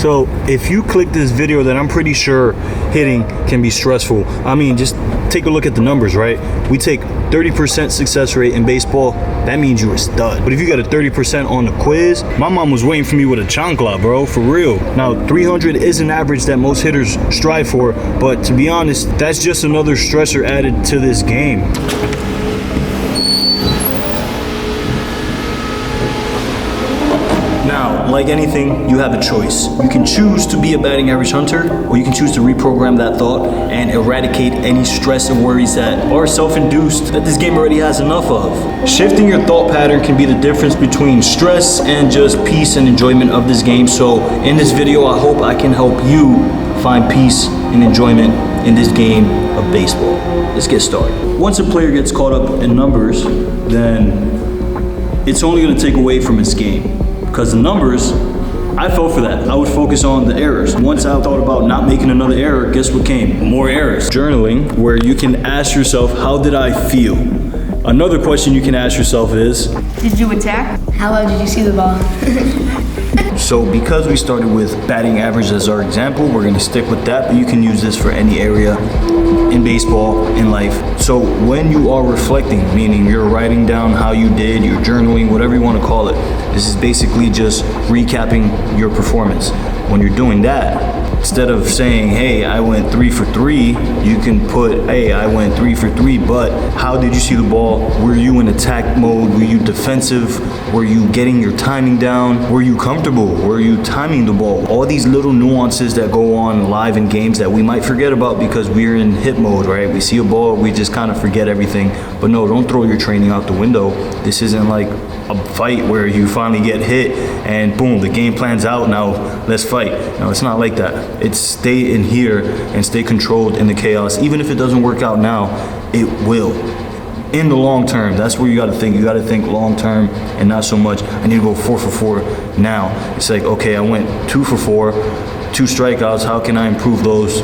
So if you click this video, then I'm pretty sure hitting can be stressful. I mean, just take a look at the numbers, right? We take 30% success rate in baseball. That means you're a stud. But if you got a 30% on the quiz, my mom was waiting for me with a chancla, bro, for real. Now, 300 is an average that most hitters strive for, but to be honest, that's just another stressor added to this game. Now, like anything, you have a choice. You can choose to be a batting average hunter, or you can choose to reprogram that thought and eradicate any stress and worries that are self-induced that this game already has enough of. Shifting your thought pattern can be the difference between stress and just peace and enjoyment of this game. So in this video, I hope I can help you find peace and enjoyment in this game of baseball. Let's get started. Once a player gets caught up in numbers, then it's only going to take away from its game. Because the numbers, I fell for that. I would focus on the errors. Once I thought about not making another error, guess what came? More errors. Journaling, where you can ask yourself, how did I feel? Another question you can ask yourself is, did you attack? How well did you see the ball? So because we started with batting average as our example, we're gonna stick with that, but you can use this for any area in baseball, in life. So when you are reflecting, meaning you're writing down how you did, you're journaling, whatever you wanna call it, this is basically just recapping your performance. When you're doing that, instead of saying, hey, I went 3 for 3, you can put, hey, I went 3 for 3, but how did you see the ball? Were you in attack mode? Were you defensive? Were you getting your timing down? Were you comfortable? Were you timing the ball? All these little nuances that go on live in games that we might forget about because we're in hit mode, right? We see a ball, we just kind of forget everything. But no, don't throw your training out the window. This isn't like a fight where you finally get hit and boom, the game plan's out, now let's fight. No, it's not like that. It's stay in here and stay controlled in the chaos. Even if it doesn't work out now, it will. In the long term, that's where you gotta think. You gotta think long term and not so much, I need to go 4 for 4 now. It's like, okay, I went 2 for 4, 2 strikeouts, how can I improve those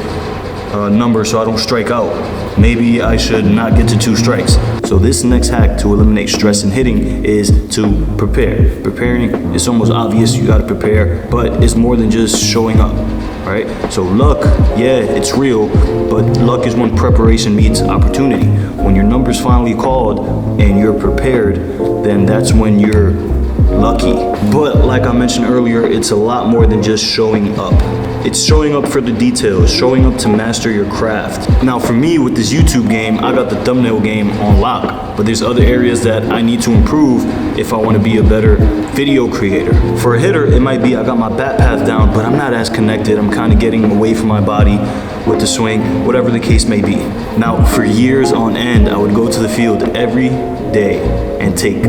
numbers so I don't strike out? Maybe I should not get to 2 strikes. So this next hack to eliminate stress in hitting is to prepare. Preparing is almost obvious, you gotta prepare, but it's more than just showing up, right? So luck, yeah, it's real, but luck is when preparation meets opportunity. When your number's finally called and you're prepared, then that's when you're lucky. But like I mentioned earlier, it's a lot more than just showing up. It's showing up for the details, showing up to master your craft. Now for me, with this YouTube game, I got the thumbnail game on lock, but there's other areas that I need to improve if I want to be a better video creator. For a hitter, it might be I got my bat path down, but I'm not as connected. I'm kind of getting away from my body with the swing, whatever the case may be. Now, for years on end, I would go to the field every day and take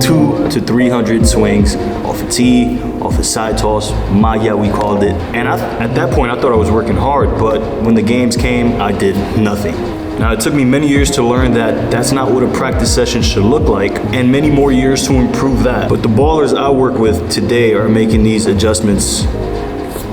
200 to 300 swings off a tee, off a side toss, Maya we called it. And at that point, I thought I was working hard, but when the games came, I did nothing. Now, it took me many years to learn that that's not what a practice session should look like, and many more years to improve that. But the ballers I work with today are making these adjustments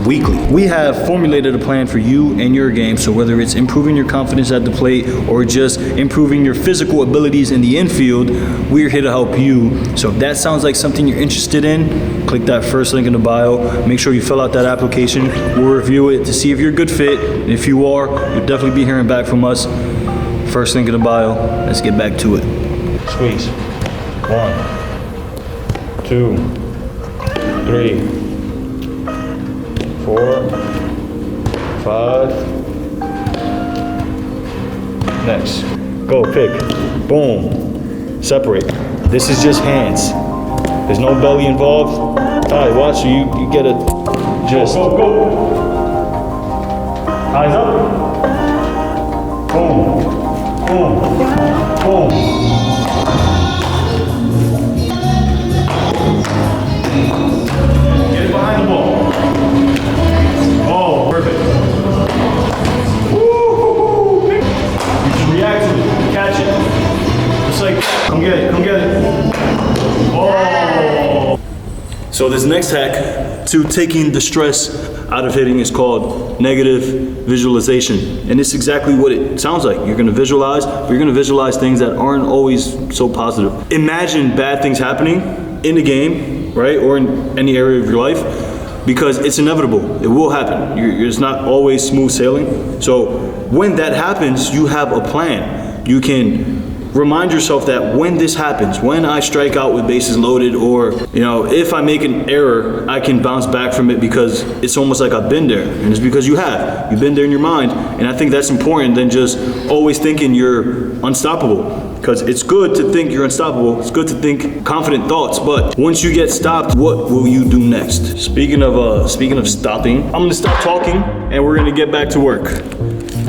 weekly. We have formulated a plan for you and your game, so whether it's improving your confidence at the plate or just improving your physical abilities in the infield, we're here to help you. So if that sounds like something you're interested in, click that first link in the bio. Make sure you fill out that application. We'll review it to see if you're a good fit. And if you are, you'll definitely be hearing back from us. First link in the bio. Let's get back to it. Squeeze. 1, 2, 3, 4, 5. Next. Go, pick. Boom. Separate. This is just hands. There's no belly involved. All right, watch, so you get a just. Go, go. Eyes up. Boom. Boom. Boom. Get it behind the ball. Oh, perfect. Woo! You just react to it, catch it. Just like, come get it, come get it. Oh! So this next hack to taking the stress out of hitting is called negative visualization. And it's exactly what it sounds like. You're gonna visualize, but you're gonna visualize things that aren't always so positive. Imagine bad things happening in the game, right? Or in any area of your life. because it's inevitable. It will happen. It's not always smooth sailing. So when that happens, you have a plan. You can remind yourself that when this happens, when I strike out with bases loaded, or if I make an error, I can bounce back from it because it's almost like I've been there. And it's because you've been there in your mind. And I think that's important than just always thinking you're unstoppable. Because it's good to think you're unstoppable. It's good to think confident thoughts. But once you get stopped, what will you do next? Speaking of stopping, I'm gonna stop talking and we're gonna get back to work.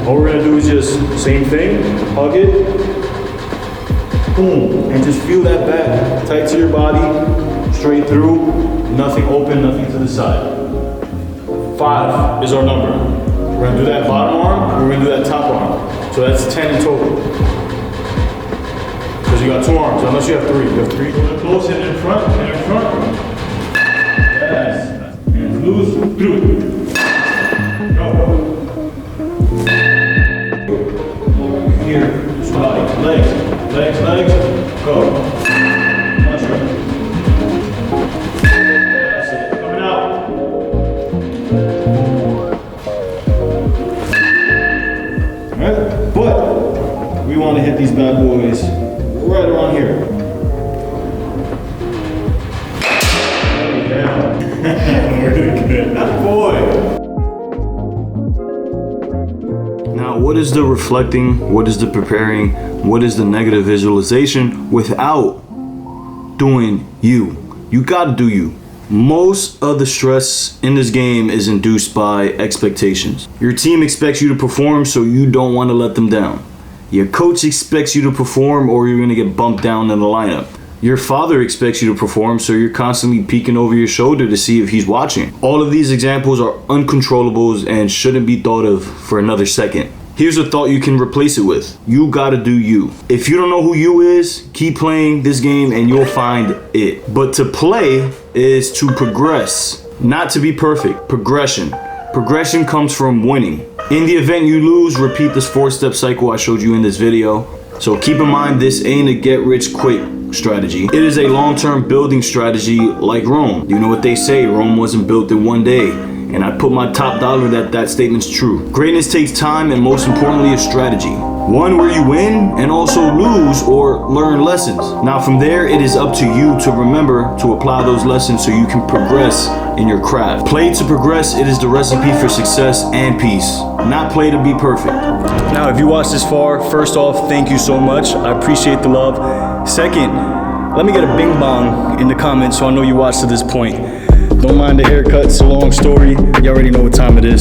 All we're gonna do is just same thing, hug it. Boom, and just feel that back, tight to your body, straight through, nothing open, nothing to the side. 5 is our number. We're gonna do that bottom arm, we're gonna do that top arm. So that's 10 in total. Because you got 2 arms, unless you have 3. You have 3. Close and in front, and in front. Yes, and loose, through. Go. Here, just body, legs. Legs, go. That's it. Coming out. Alright, but we want to hit these bad boys right around here. Yeah. Really good. That boy. Now, what is the reflecting? What is the preparing? What is the negative visualization without doing you? You gotta do you. Most of the stress in this game is induced by expectations. Your team expects you to perform, so you don't want to let them down. Your coach expects you to perform or you're gonna get bumped down in the lineup. Your father expects you to perform, so you're constantly peeking over your shoulder to see if he's watching. All of these examples are uncontrollables and shouldn't be thought of for another second. Here's a thought you can replace it with. You gotta do you. If you don't know who you is, keep playing this game and you'll find it. But to play is to progress, not to be perfect. Progression. Progression comes from winning. In the event you lose, repeat this 4-step cycle I showed you in this video. So keep in mind, this ain't a get rich quick strategy. It is a long-term building strategy like Rome. You know what they say, Rome wasn't built in one day. And I put my top dollar that that statement's true. Greatness takes time and most importantly a strategy. One where you win and also lose or learn lessons. Now from there, it is up to you to remember to apply those lessons so you can progress in your craft. Play to progress, it is the recipe for success and peace. Not play to be perfect. Now if you watched this far, first off, thank you so much. I appreciate the love. Second, let me get a bing bong in the comments so I know you watched to this point. Don't mind the haircut, it's a long story. You already know what time